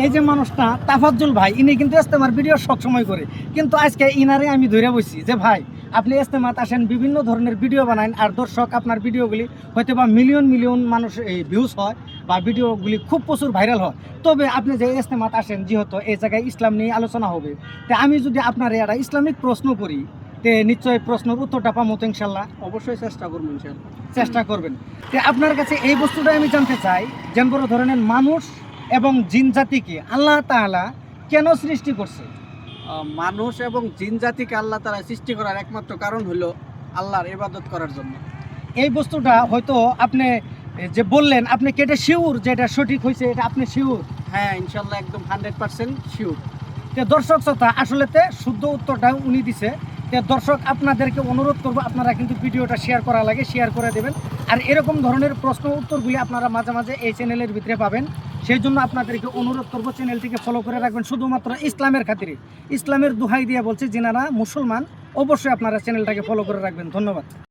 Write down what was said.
এই যে মানুষটা তাফাজ্জুল ভাই, ইনি কিন্তু ইস্তেমার ভিডিও সবসময় করে, কিন্তু আজকে ইনারে আমি ধরে বসছি যে ভাই আপনি ইস্তেমাত আসেন, বিভিন্ন ধরনের ভিডিও বানান, আর দর্শক আপনার ভিডিওগুলি হয়তো বা মিলিয়ন মিলিয়ন মানুষ এই ভিউজ হয় বা ভিডিওগুলি খুব প্রচুর ভাইরাল হয়। তবে আপনি যে ইস্তেমাত আসেন, যেহেতু এই জায়গায় ইসলাম নিয়ে আলোচনা হবে, তা আমি যদি আপনার একটা ইসলামিক প্রশ্ন করি, তে নিশ্চয়ই প্রশ্নের উত্তরটা পাবো তো ইনশাল্লাহ? অবশ্যই চেষ্টা করবো ইনশাআল্লাহ। চেষ্টা করবেন। তো আপনার কাছে এই বস্তুটা আমি জানতে চাই, যেন বড় ধরনের মানুষ এবং জিন জাতিকে আল্লাহ তাআলা কেন সৃষ্টি করছে? মানুষ এবং জিন জাতিকে আল্লাহ তাআলা সৃষ্টি করার একমাত্র কারণ হলো আল্লাহর ইবাদত করার জন্য। এই বস্তুটা হয়তো আপনি যে বললেন, আপনি কেটে শিওর যে এটা সঠিক হয়েছে, এটা আপনি শিওর? হ্যাঁ ইনশাআল্লাহ একদম 100% শিওর। যে দর্শক শ্রোতা, আসলেতে শুদ্ধ উত্তরটা উনি দিছে। যে দর্শক, আপনাদেরকে অনুরোধ করবো, আপনারা কিন্তু ভিডিওটা শেয়ার করা লাগে, শেয়ার করে দেবেন। আর এরকম ধরনের প্রশ্ন উত্তরগুলি আপনারা মাঝে মাঝে এই চ্যানেলের ভিতরে পাবেন। সেই জন্য আপনাদেরকে অনুরোধ করবো, চ্যানেলটিকে ফলো করে রাখবেন, শুধুমাত্র ইসলামের খাতিরে। ইসলামের দোহাই দিয়ে বলছে, যিনারা মুসলমান, অবশ্যই আপনারা চ্যানেলটাকে ফলো করে রাখবেন। ধন্যবাদ।